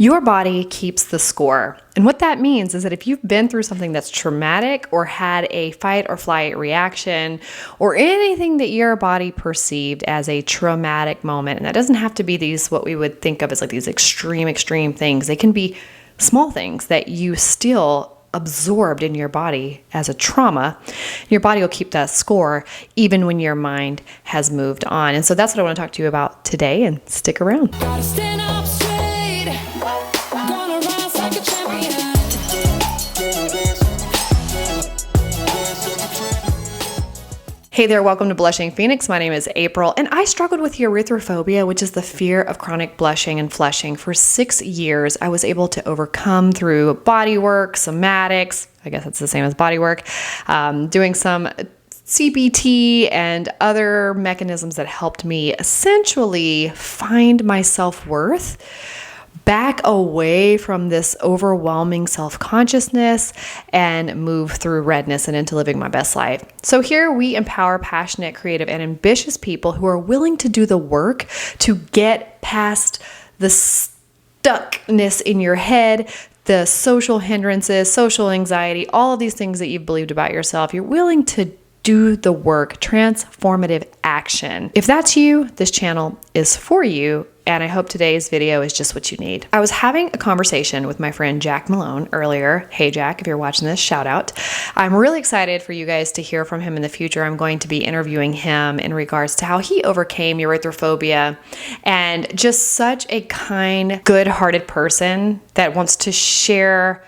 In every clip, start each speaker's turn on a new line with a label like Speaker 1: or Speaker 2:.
Speaker 1: Your body keeps the score. And what that means is that if you've been through something that's traumatic or had a fight or flight reaction or anything that your body perceived as a traumatic moment, and that doesn't have to be these, what we would think of as like these extreme things. They can be small things that you still absorbed in your body as a trauma. Your body will keep that score even when your mind has moved on. And so that's what I want to talk to you about today, and stick around.
Speaker 2: Gotta stand up straight. Gonna rise like a champion.
Speaker 1: Hey there, welcome to Blushing Phoenix. My name is April, and I struggled with erythrophobia, which is the fear of chronic blushing and flushing. For 6 years, I was able to overcome through body work, somatics, I guess it's the same as body work, doing some CBT and other mechanisms that helped me essentially find my self-worth, back away from this overwhelming self-consciousness, and move through redness and into living my best life. So here we empower passionate, creative, and ambitious people who are willing to do the work to get past the stuckness in your head, the social hindrances, social anxiety, all of these things that you've believed about yourself. You're willing to do the work, transformative action. If that's you, this channel is for you, and I hope today's video is just what you need. I was having a conversation with my friend Jack Malone earlier. Hey Jack, if you're watching this, shout out. I'm really excited for you guys to hear from him in the future. I'm going to be interviewing him in regards to how he overcame erythrophobia, and just such a kind, good-hearted person that wants to share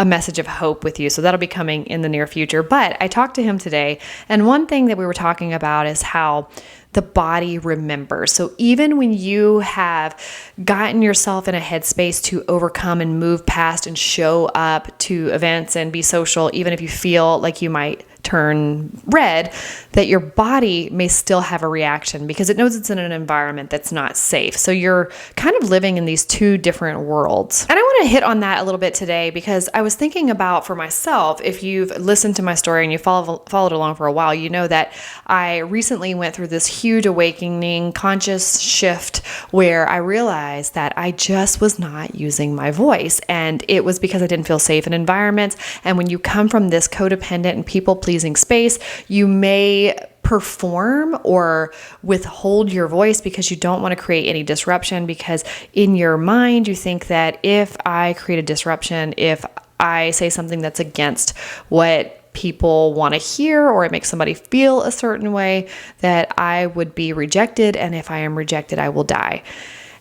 Speaker 1: a message of hope with you. So that'll be coming in the near future. But I talked to him today, and one thing that we were talking about is how the body remembers. So even when you have gotten yourself in a headspace to overcome and move past and show up to events and be social, even if you feel like you might turn red, that your body may still have a reaction because it knows it's in an environment that's not safe. So you're kind of living in these two different worlds. And I want to hit on that a little bit today because I was thinking about, for myself, if you've listened to my story and you followed along for a while, you know that I recently went through this huge awakening, conscious shift where I realized that I just was not using my voice. And it was because I didn't feel safe in environments. And when you come from this codependent and people-pleasing space, you may perform or withhold your voice because you don't want to create any disruption, because in your mind you think that if I create a disruption, if I say something that's against what people want to hear, or it makes somebody feel a certain way, that I would be rejected, and if I am rejected, I will die.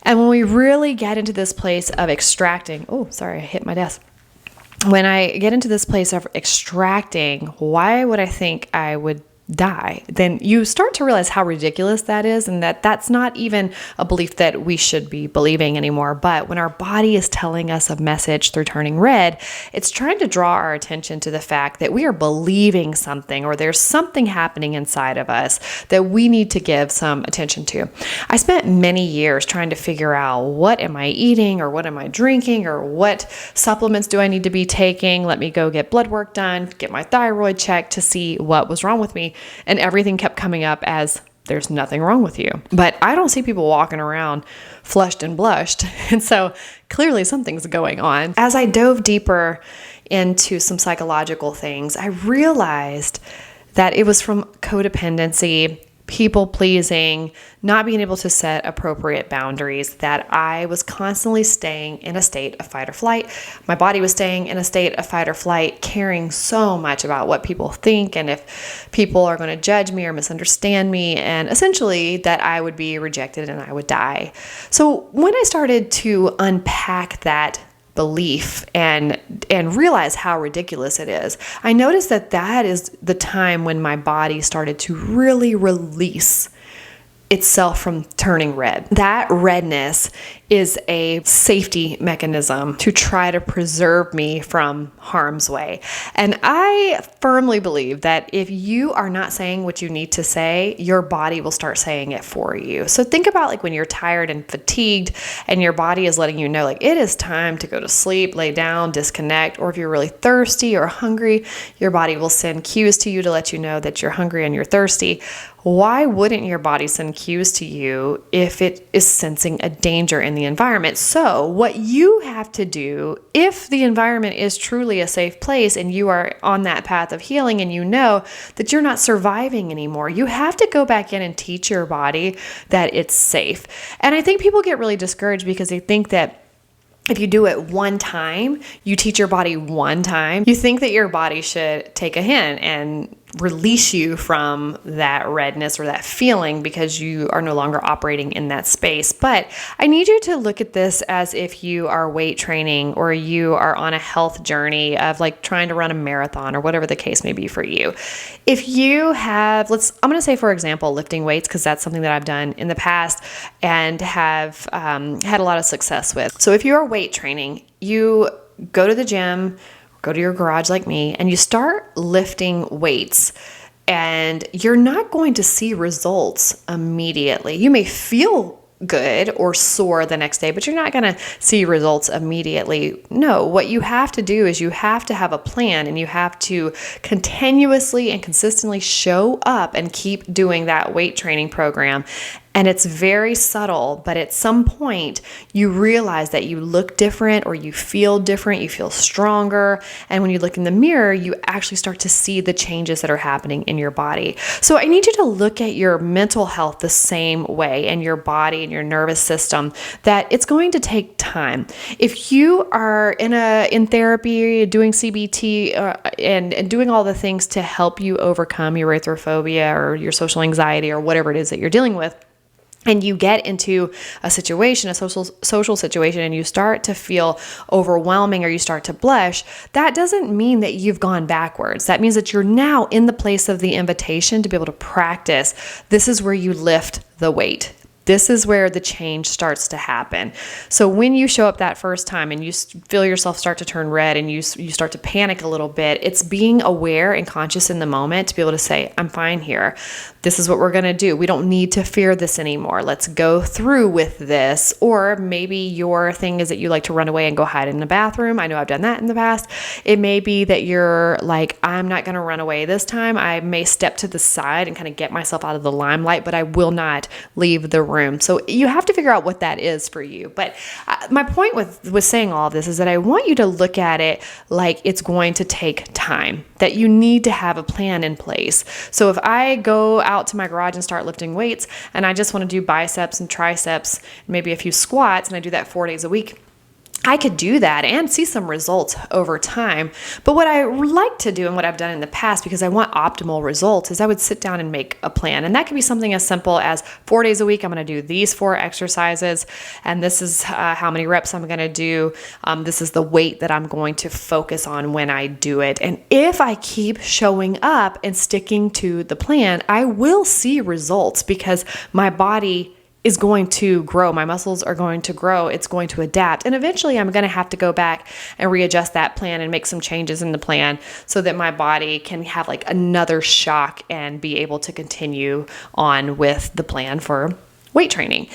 Speaker 1: And when we really get into this place of extracting, oh, sorry, I hit my desk. When I get into this place of extracting, why would I think I would die? Then you start to realize how ridiculous that is, and that that's not even a belief that we should be believing anymore. But when our body is telling us a message through turning red, it's trying to draw our attention to the fact that we are believing something, or there's something happening inside of us that we need to give some attention to. I spent many years trying to figure out, what am I eating, or what am I drinking, or what supplements do I need to be taking? Let me go get blood work done, get my thyroid checked to see what was wrong with me. And everything kept coming up as, there's nothing wrong with you. But I don't see people walking around flushed and blushed. And so clearly something's going on. As I dove deeper into some psychological things, I realized that it was from codependency, people pleasing, not being able to set appropriate boundaries, that I was constantly staying in a state of fight or flight. My body was staying in a state of fight or flight, caring so much about what people think and if people are going to judge me or misunderstand me, and essentially that I would be rejected and I would die. So when I started to unpack that belief and realize how ridiculous it is, I noticed that that is the time when my body started to really release itself from turning red. That redness is a safety mechanism to try to preserve me from harm's way. And I firmly believe that if you are not saying what you need to say, your body will start saying it for you. So think about like when you're tired and fatigued and your body is letting you know like it is time to go to sleep, lay down, disconnect, or if you're really thirsty or hungry, your body will send cues to you to let you know that you're hungry and you're thirsty. Why wouldn't your body send cues to you if it is sensing a danger in the environment. So what you have to do, if the environment is truly a safe place and you are on that path of healing and you know that you're not surviving anymore, you have to go back in and teach your body that it's safe. And I think people get really discouraged because they think that if you do it one time, you teach your body one time, you think that your body should take a hint and release you from that redness or that feeling because you are no longer operating in that space. But I need you to look at this as if you are weight training or you are on a health journey of like trying to run a marathon or whatever the case may be for you. If you have, I'm going to say, for example, lifting weights, because that's something that I've done in the past and have had a lot of success with. So if you are weight training, you go to the gym, go to your garage like me, and you start lifting weights, and you're not going to see results immediately. You may feel good or sore the next day, but you're not going to see results immediately. No, what you have to do is you have to have a plan, and you have to continuously and consistently show up and keep doing that weight training program. And it's very subtle, but at some point you realize that you look different or you feel different, you feel stronger. And when you look in the mirror, you actually start to see the changes that are happening in your body. So I need you to look at your mental health the same way, and your body and your nervous system, that it's going to take time. If you are in therapy, doing CBT and doing all the things to help you overcome your erythrophobia or your social anxiety or whatever it is that you're dealing with, and you get into a situation, a social situation, and you start to feel overwhelming or you start to blush, that doesn't mean that you've gone backwards. That means that you're now in the place of the invitation to be able to practice. This is where you lift the weight. This is where the change starts to happen. So when you show up that first time and you feel yourself start to turn red and you start to panic a little bit, it's being aware and conscious in the moment to be able to say, I'm fine here. This is what we're going to do. We don't need to fear this anymore. Let's go through with this. Or maybe your thing is that you like to run away and go hide in the bathroom. I know I've done that in the past. It may be that you're like, I'm not going to run away this time. I may step to the side and kind of get myself out of the limelight, but I will not leave the room. So you have to figure out what that is for you. But my point with saying all of this is that I want you to look at it like it's going to take time, that you need to have a plan in place. So if I go out to my garage and start lifting weights and I just want to do biceps and triceps, maybe a few squats, and I do that 4 days a week, I could do that and see some results over time. But what I like to do and what I've done in the past, because I want optimal results, is I would sit down and make a plan. And that could be something as simple as 4 days a week, I'm going to do these 4 exercises. And this is how many reps I'm going to do. This is the weight that I'm going to focus on when I do it. And if I keep showing up and sticking to the plan, I will see results because my body is going to grow. My muscles are going to grow. It's going to adapt. And eventually I'm going to have to go back and readjust that plan and make some changes in the plan so that my body can have like another shock and be able to continue on with the plan for weight training.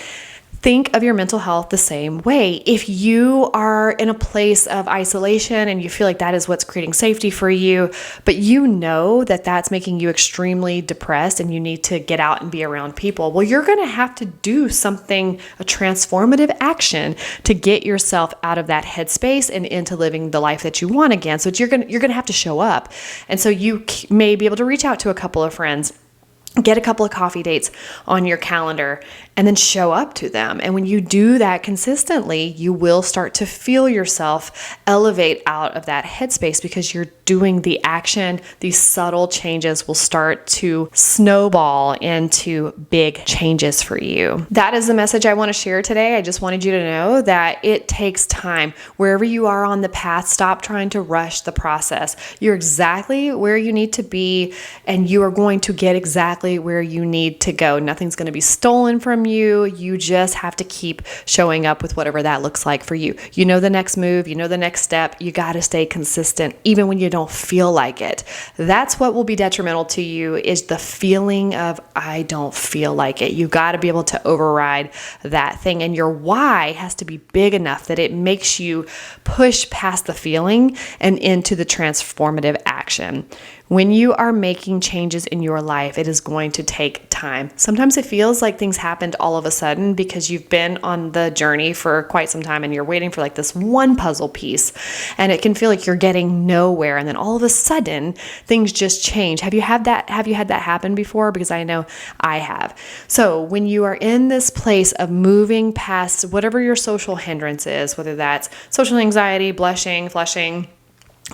Speaker 1: Think of your mental health the same way. If you are in a place of isolation and you feel like that is what's creating safety for you, but you know that that's making you extremely depressed and you need to get out and be around people, well, you're going to have to do something, a transformative action to get yourself out of that headspace and into living the life that you want again. So you're going to have to show up. And so you may be able to reach out to a couple of friends, get a couple of coffee dates on your calendar, and then show up to them. And when you do that consistently, you will start to feel yourself elevate out of that headspace because you're doing the action. These subtle changes will start to snowball into big changes for you. That is the message I want to share today. I just wanted you to know that it takes time. Wherever you are on the path, stop trying to rush the process. You're exactly where you need to be, and you are going to get exactly where you need to go. Nothing's going to be stolen from you. You just have to keep showing up with whatever that looks like for you. You know the next move, you know the next step. You got to stay consistent even when you don't feel like it. That's what will be detrimental to you, is the feeling of I don't feel like it. You got to be able to override that thing, and your why has to be big enough that it makes you push past the feeling and into the transformative action. When you are making changes in your life, it is going to take time. Sometimes it feels like things happened all of a sudden because you've been on the journey for quite some time and you're waiting for like this one puzzle piece, and it can feel like you're getting nowhere, and then all of a sudden things just change. Have you had that happen before? Because I know I have. So when you are in this place of moving past whatever your social hindrance is, whether that's social anxiety, blushing, flushing,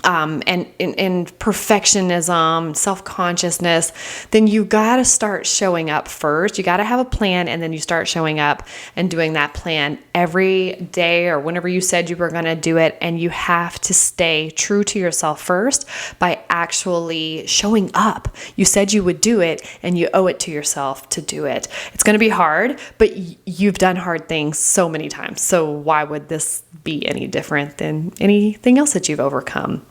Speaker 1: and perfectionism, self-consciousness, then you got to start showing up first. You got to have a plan, and then you start showing up and doing that plan every day or whenever you said you were going to do it. And you have to stay true to yourself first by actually showing up. You said you would do it, and you owe it to yourself to do it. It's going to be hard, but you've done hard things so many times. So why would this be any different than anything else that you've overcome?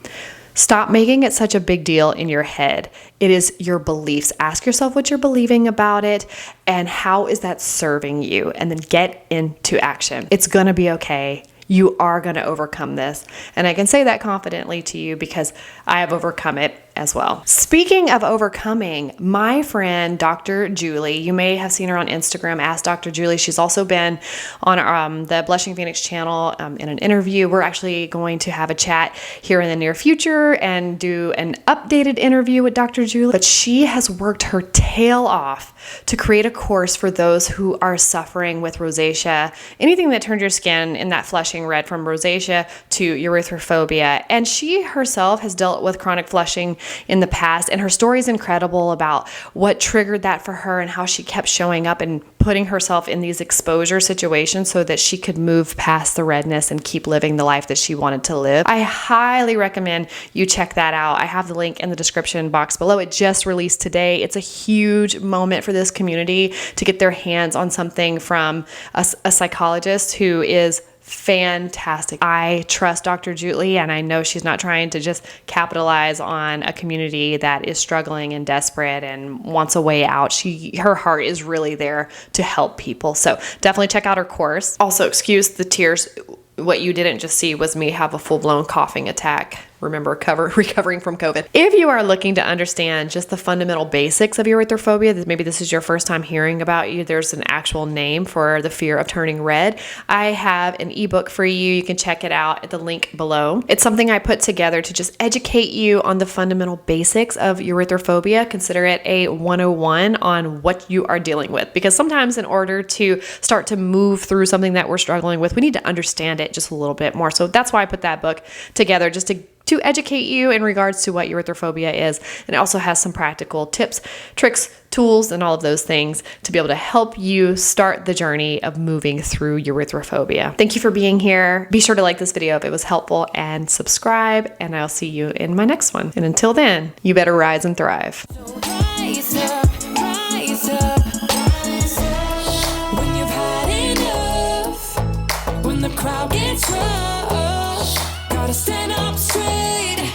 Speaker 1: Stop making it such a big deal in your head. It is your beliefs. Ask yourself what you're believing about it and how is that serving you, and then get into action. It's going to be okay. You are going to overcome this. And I can say that confidently to you because I have overcome it as well. Speaking of overcoming, my friend, Dr. Julie, you may have seen her on Instagram, Ask Dr. Julie. She's also been on the Blushing Phoenix channel in an interview. We're actually going to have a chat here in the near future and do an updated interview with Dr. Julie. But she has worked her tail off to create a course for those who are suffering with rosacea, anything that turned your skin in that flushing red, from rosacea to erythrophobia. And she herself has dealt with chronic flushing in the past, and her story is incredible about what triggered that for her and how she kept showing up and putting herself in these exposure situations so that she could move past the redness and keep living the life that she wanted to live. I highly recommend you check that out. I have the link in the description box below. It just released today. It's a huge moment for this community to get their hands on something from a psychologist who is fantastic. I trust Dr. Julie, and I know she's not trying to just capitalize on a community that is struggling and desperate and wants a way out. Her heart is really there to help people. So definitely check out her course. Also, excuse the tears. What you didn't just see was me have a full-blown coughing attack. Remember, recovering from COVID. If you are looking to understand just the fundamental basics of erythrophobia, maybe this is your first time hearing about you, there's an actual name for the fear of turning red. I have an ebook for you. You can check it out at the link below. It's something I put together to just educate you on the fundamental basics of erythrophobia. Consider it a 101 on what you are dealing with, because sometimes in order to start to move through something that we're struggling with, we need to understand it just a little bit more. So that's why I put that book together, just to educate you in regards to what erythrophobia is. And it also has some practical tips, tricks, tools, and all of those things to be able to help you start the journey of moving through erythrophobia. Thank you for being here. Be sure to like this video if it was helpful and subscribe, and I'll see you in my next one. And until then, you better rise and thrive.
Speaker 2: Rise up, rise up, rise up. When you've had enough, when the crowd gets rough, gotta stand up straight.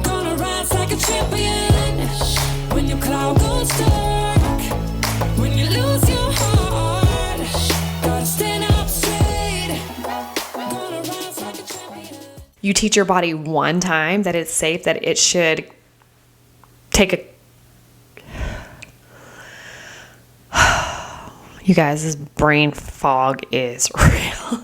Speaker 2: Gonna rise like a champion. When your cloud goes dark, when you lose your heart, gotta stand up straight. Gonna rise like a champion.
Speaker 1: You teach your body one time that it's safe, that it should take a... You guys, this brain fog is real.